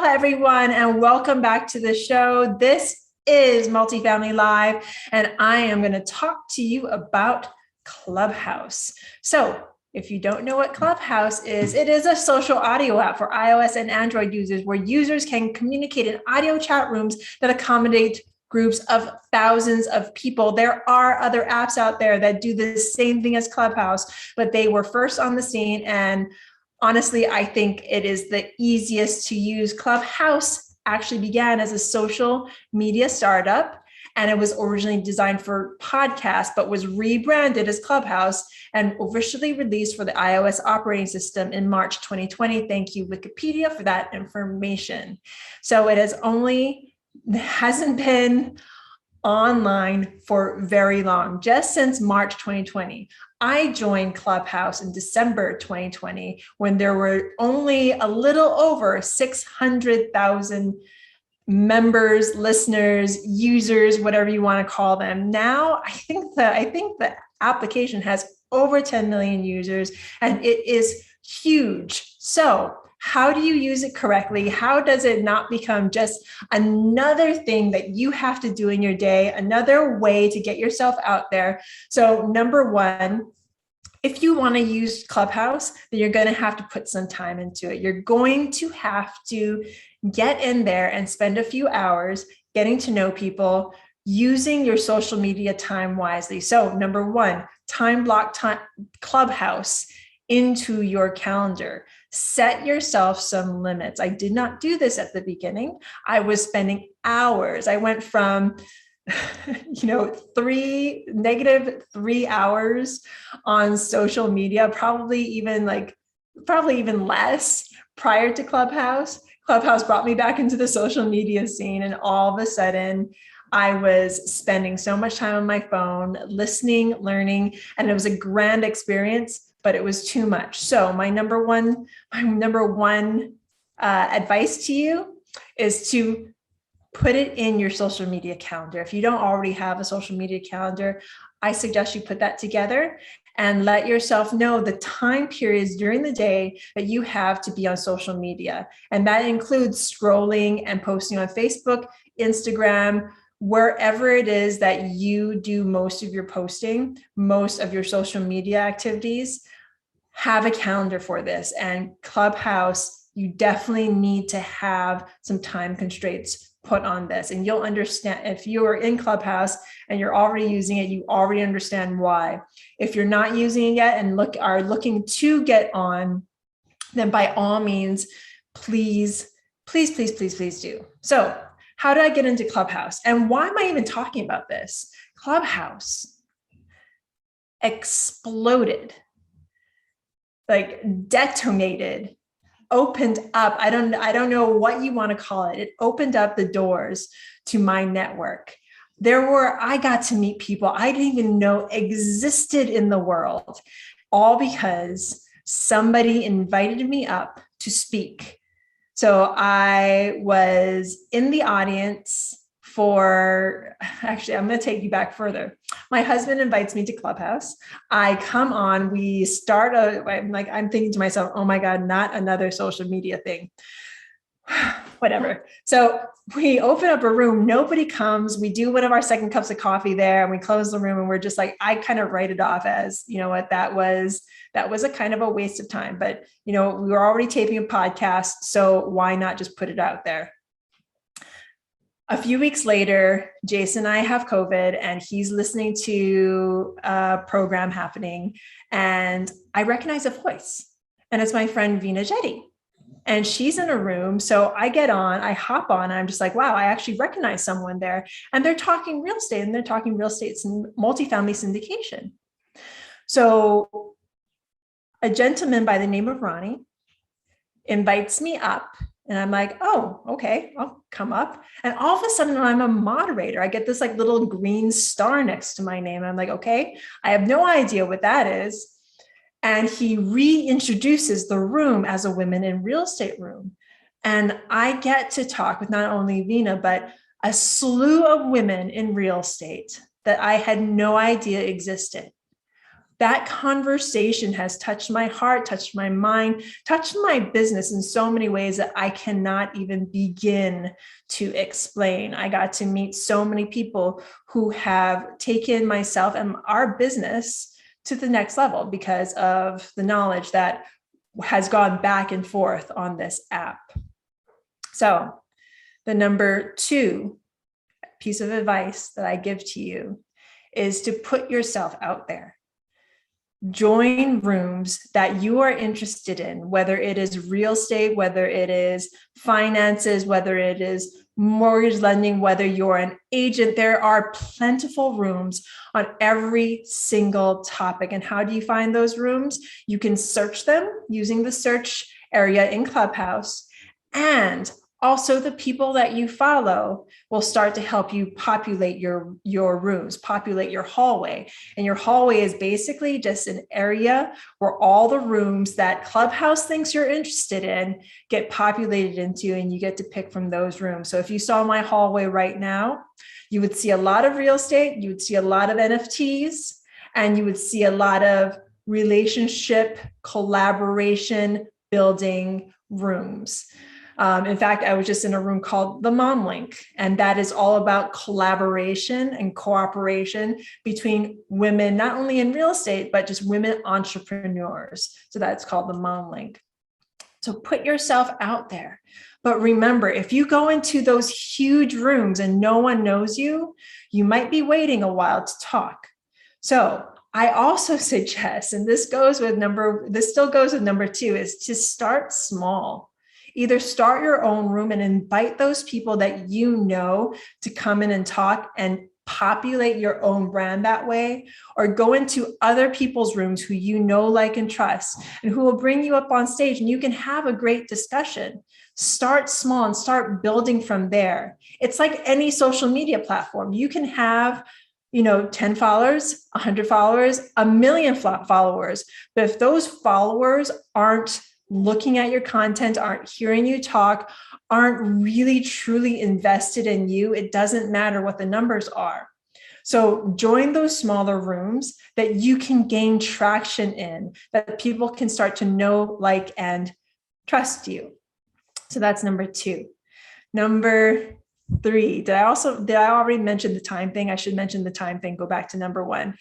Hello, everyone, and welcome back to the show. This is Multifamily Live, and I am going to talk to you about Clubhouse. So, if you don't know what Clubhouse is, it is a social audio app for iOS and Android users where users can communicate in audio chat rooms that accommodate groups of thousands of people. There are other apps out there that do the same thing as Clubhouse, but they were first on the scene, and honestly, I think it is the easiest to use. Clubhouse actually began as a social media startup, and it was originally designed for podcasts, but was rebranded as Clubhouse and officially released for the iOS operating system in March 2020. Thank you, Wikipedia, for that information. So it hasn't been online for very long, just since March 2020. I joined Clubhouse in December 2020 when there were only a little over 600,000 members, listeners, users, whatever you want to call them. Now, I think the application has over 10 million users, and it is huge. So, how do you use it correctly? How does it not become just another thing that you have to do in your day, another way to get yourself out there? So number one, if you want to use Clubhouse, then you're going to have to put some time into it. You're going to have to get in there and spend a few hours getting to know people, using your social media time wisely. So number one, time block Clubhouse into your calendar. Set yourself some limits. I did not do this at the beginning. I was spending hours. I went from -3 hours on social media, probably even less prior to Clubhouse. Clubhouse brought me back into the social media scene, and all of a sudden I was spending so much time on my phone, listening, learning, and it was a grand experience, but it was too much. So my number one advice to you is to put it in your social media calendar. If you don't already have a social media calendar, I suggest you put that together and let yourself know the time periods during the day that you have to be on social media. And that includes scrolling and posting on Facebook, Instagram, wherever it is that you do most of your posting, most of your social media activities. Have a calendar for this. And Clubhouse, you definitely need to have some time constraints put on this. And you'll understand if you are in Clubhouse and you're already using it, you already understand why. If you're not using it yet and are looking to get on, then by all means, please do. So how did I get into Clubhouse? And why am I even talking about this? Clubhouse exploded, detonated, opened up. I don't know what you want to call it. It opened up the doors to my network. I got to meet people I didn't even know existed in the world, all because somebody invited me up to speak. So I was in the audience actually, I'm going to take you back further. My husband invites me to Clubhouse. I come on, I'm thinking to myself, oh my God, not another social media thing. Whatever. So we open up a room, nobody comes. We do one of our second cups of coffee there, and we close the room, and we're just like, I kind of write it off as, you know what, that was a kind of a waste of time. But, we were already taping a podcast, so why not just put it out there? A few weeks later, Jason and I have COVID, and he's listening to a program happening, and I recognize a voice, and it's my friend Veena Jetty, and she's in a room. So I hop on, and I'm just like, wow, I actually recognize someone there, and they're talking real estate, and multifamily syndication. So a gentleman by the name of Ronnie invites me up. And I'm like, oh, okay, I'll come up. And all of a sudden, I'm a moderator. I get this little green star next to my name. I'm like, okay, I have no idea what that is. And he reintroduces the room as a women in real estate room. And I get to talk with not only Veena, but a slew of women in real estate that I had no idea existed. That conversation has touched my heart, touched my mind, touched my business in so many ways that I cannot even begin to explain. I got to meet so many people who have taken myself and our business to the next level because of the knowledge that has gone back and forth on this app. So the number 2 piece of advice that I give to you is to put yourself out there. Join rooms that you are interested in, whether it is real estate, whether it is finances, whether it is mortgage lending, whether you're an agent. There are plentiful rooms on every single topic. And how do you find those rooms? You can search them using the search area in Clubhouse, and also the people that you follow will start to help you populate your rooms, populate your hallway. And your hallway is basically just an area where all the rooms that Clubhouse thinks you're interested in get populated into, and you get to pick from those rooms. So if you saw my hallway right now, you would see a lot of real estate, you would see a lot of NFTs, and you would see a lot of relationship, collaboration, building rooms. In fact, I was just in a room called the Mom Link, and that is all about collaboration and cooperation between women, not only in real estate, but just women entrepreneurs. So that's called the Mom Link. So put yourself out there. But remember, if you go into those huge rooms and no one knows you, you might be waiting a while to talk. So I also suggest, and this still goes with number 2, is to start small. Either start your own room and invite those people that you know to come in and talk and populate your own brand that way, or go into other people's rooms who you know, like, and trust, and who will bring you up on stage and you can have a great discussion. Start small and start building from there. It's like any social media platform. You can have 10 followers, 100 followers, 1 million followers. But if those followers aren't looking at your content, aren't hearing you talk, aren't really truly invested in you, it doesn't matter what the numbers are. So join those smaller rooms that you can gain traction in, that people can start to know, like, and trust you. So that's number 2. Number 3, did I already mention the time thing? I should mention the time thing. Go back to number 1.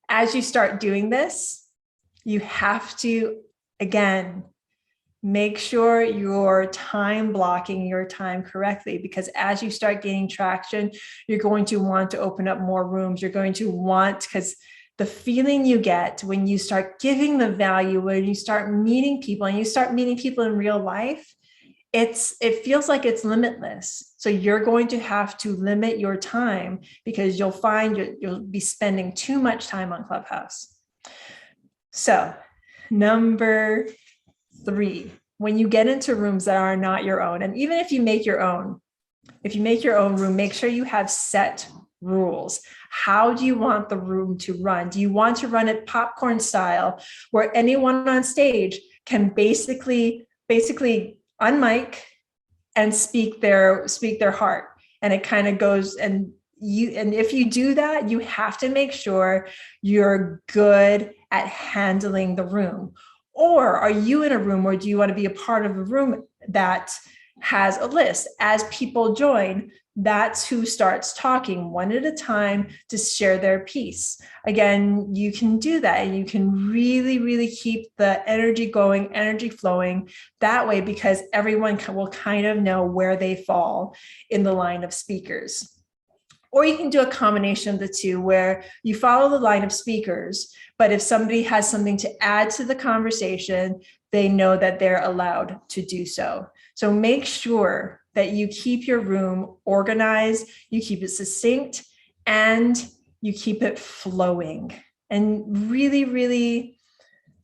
As you start doing this, you have to, again, make sure you're time blocking your time correctly, because as you start gaining traction, you're going to want to open up more rooms. You're going to want, because the feeling you get when you start giving the value, when you start meeting people and you start meeting people in real life, it feels like it's limitless. So you're going to have to limit your time, because you'll find you'll be spending too much time on Clubhouse. So number 3, when you get into rooms that are not your own, and even if you make your own room, make sure you have set rules. How do you want the room to run? Do you want to run it popcorn style, where anyone on stage can basically unmic and speak their heart? And it kind of goes, and if you do that, you have to make sure you're good at handling the room. Or are you in a room, or do you want to be a part of a room that has a list? As people join, that's who starts talking one at a time to share their piece. Again, you can do that, and you can really, really keep the energy going, energy flowing that way, because everyone will kind of know where they fall in the line of speakers. Or you can do a combination of the two, where you follow the line of speakers, but if somebody has something to add to the conversation, they know that they're allowed to do so. So make sure that you keep your room organized, you keep it succinct, and you keep it flowing. And really, really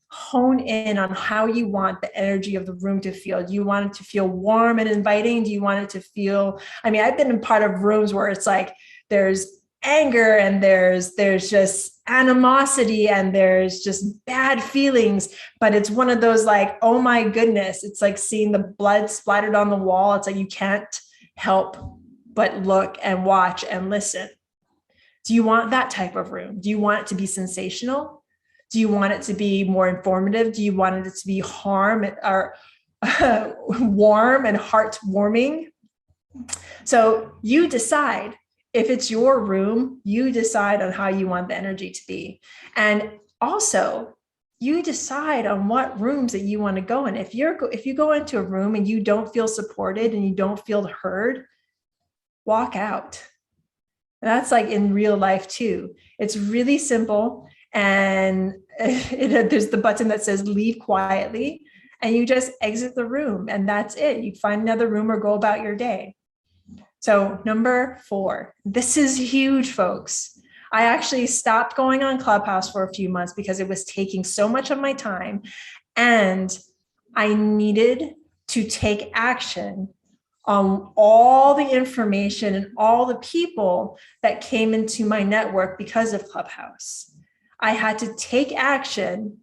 hone in on how you want the energy of the room to feel. Do you want it to feel warm and inviting? Do you want it to feel, I've been in part of rooms where it's like there's anger and there's just animosity and there's just bad feelings, but it's one of those like, oh my goodness, it's like seeing the blood splattered on the wall. It's like you can't help but look and watch and listen. Do you want that type of room? Do you want it to be sensational? Do you want it to be more informative? Do you want it to be warm and heartwarming? So you decide. If it's your room, you decide on how you want the energy to be. And also, you decide on what rooms that you want to go in. If you go into a room and you don't feel supported and you don't feel heard, walk out. And that's like in real life too. It's really simple. And there's the button that says leave quietly, and you just exit the room, and that's it. You find another room or go about your day. So number 4, this is huge, folks. I actually stopped going on Clubhouse for a few months because it was taking so much of my time, and I needed to take action on all the information and all the people that came into my network because of Clubhouse. I had to take action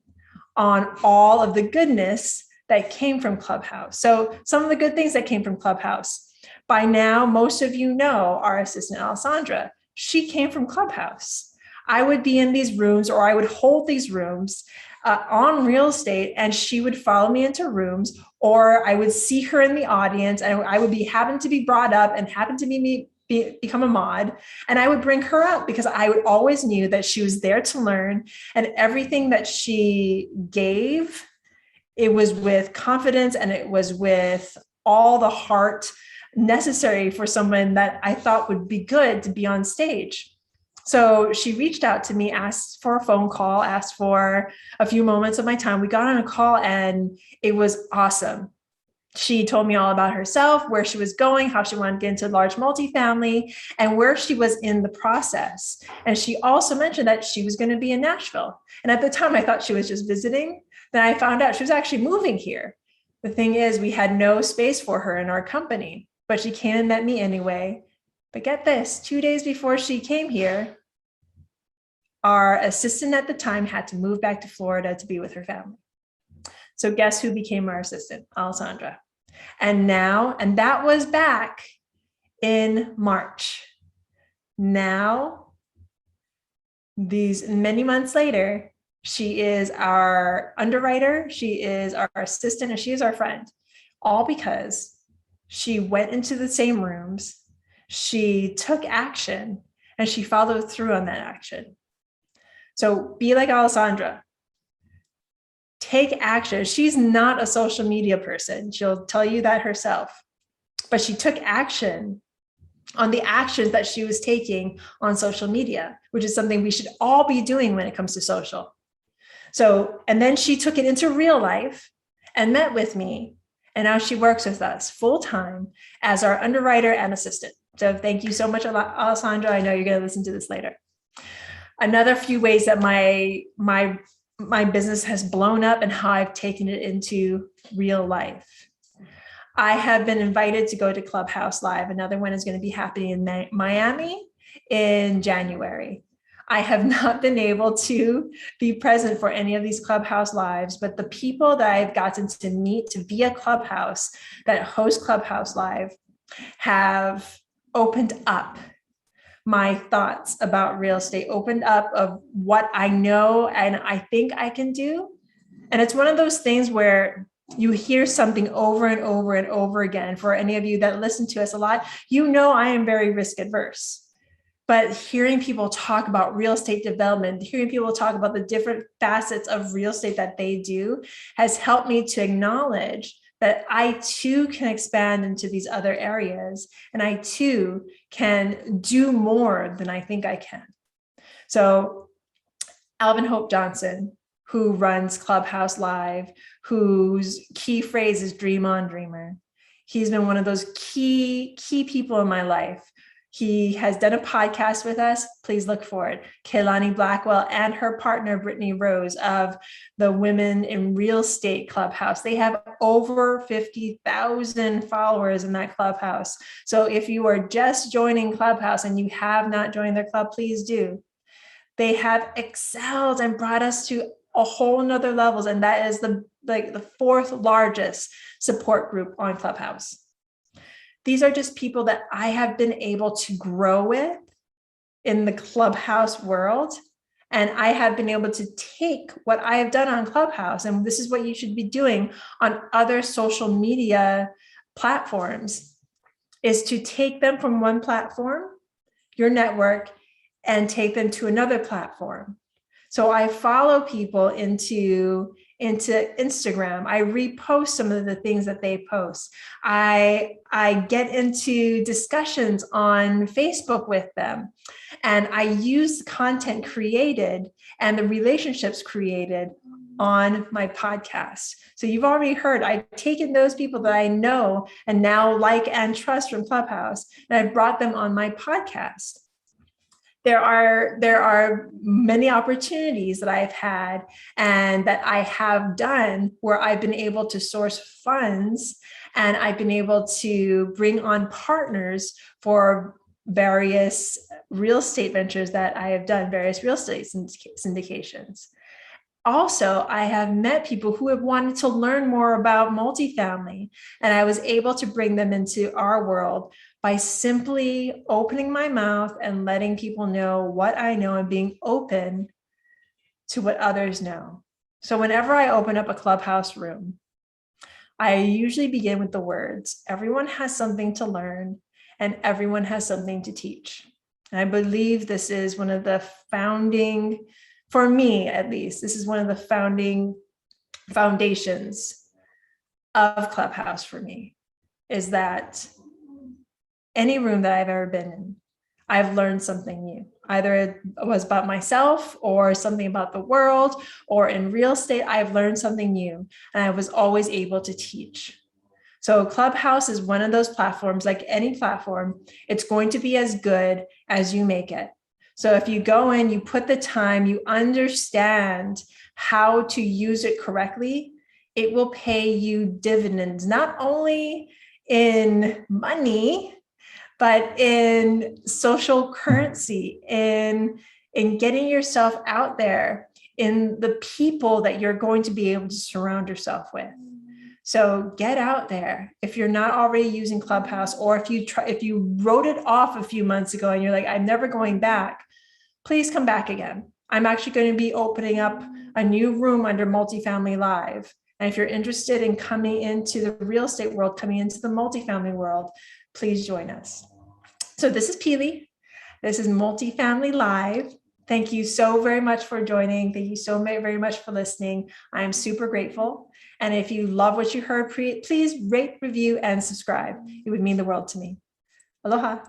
on all of the goodness that came from Clubhouse. So some of the good things that came from Clubhouse. By now, most of you know our assistant, Alessandra. She came from Clubhouse. I would be in these rooms, or I would hold these rooms on real estate, and she would follow me into rooms, or I would see her in the audience, and I would happen to be brought up and happen to become a mod, and I would bring her up because I would always knew that she was there to learn, and everything that she gave, it was with confidence, and it was with all the heart necessary for someone that I thought would be good to be on stage. So she reached out to me, asked for a phone call, asked for a few moments of my time. We got on a call, and it was awesome. She told me all about herself, where she was going, how she wanted to get into large multifamily, and where she was in the process. And she also mentioned that she was going to be in Nashville. And at the time, I thought she was just visiting. Then I found out she was actually moving here. The thing is, we had no space for her in our company, but she came and met me anyway. But get this, 2 days before she came here, our assistant at the time had to move back to Florida to be with her family. So guess who became our assistant? Alessandra. And that was back in March. Now, these many months later, she is our underwriter, she is our assistant, and she is our friend, all because she went into the same rooms, she took action, and she followed through on that action. So be like Alessandra. Take action. She's not a social media person. She'll tell you that herself. But she took action on the actions that she was taking on social media, which is something we should all be doing when it comes to social. So, and then she took it into real life and met with me. And now she works with us full time as our underwriter and assistant. So thank you so much, Alessandra. I know you're going to listen to this later. Another few ways that my business has blown up and how I've taken it into real life. I have been invited to go to Clubhouse Live. Another one is going to be happening in Miami in January. I have not been able to be present for any of these Clubhouse Lives, but the people that I've gotten to meet via Clubhouse that host Clubhouse Live have opened up my thoughts about real estate, opened up of what I know and I think I can do. And it's one of those things where you hear something over and over and over again. For any of you that listen to us a lot, you know I am very risk adverse. But hearing people talk about real estate development, hearing people talk about the different facets of real estate that they do has helped me to acknowledge that I too can expand into these other areas, and I too can do more than I think I can. So Alvin Hope Johnson, who runs Clubhouse Live, whose key phrase is dream on, dreamer. He's been one of those key people in my life. He has done a podcast with us. Please look for it. Kaylani Blackwell and her partner, Brittany Rose of the Women in Real Estate Clubhouse. They have over 50,000 followers in that clubhouse. So if you are just joining Clubhouse and you have not joined their club, please do. They have excelled and brought us to a whole nother levels. And that is the fourth largest support group on Clubhouse. These are just people that I have been able to grow with in the Clubhouse world. And I have been able to take what I have done on Clubhouse, and this is what you should be doing on other social media platforms, is to take them from one platform, your network, and take them to another platform. So I follow people into Instagram. I repost some of the things that they post. I get into discussions on Facebook with them. And I use content created and the relationships created on my podcast. So you've already heard, I've taken those people that I know and now like and trust from Clubhouse, and I've brought them on my podcast. There are many opportunities that I've had and that I have done where I've been able to source funds, and I've been able to bring on partners for various real estate ventures that I have done, various real estate syndications. Also, I have met people who have wanted to learn more about multifamily, and I was able to bring them into our world by simply opening my mouth and letting people know what I know and being open to what others know. So whenever I open up a Clubhouse room, I usually begin with the words, everyone has something to learn and everyone has something to teach. And I believe this is one of the founding, for me at least, this is one of the founding foundations of Clubhouse for me, is that any room that I've ever been in, I've learned something new. Either it was about myself or something about the world, or in real estate, I've learned something new, and I was always able to teach. So Clubhouse is one of those platforms, like any platform, it's going to be as good as you make it. So if you go in, you put the time, you understand how to use it correctly, it will pay you dividends, not only in money, but in social currency, in getting yourself out there, in the people that you're going to be able to surround yourself with. So get out there. If you're not already using Clubhouse, or if you wrote it off a few months ago and you're like, I'm never going back, please come back again. I'm actually going to be opening up a new room under Multifamily Live. And if you're interested in coming into the real estate world, coming into the multifamily world, please join us. So this is Pili. This is Multifamily Live. Thank you so very much for joining. Thank you so very much for listening. I am super grateful. And if you love what you heard, please rate, review, and subscribe. It would mean the world to me. Aloha.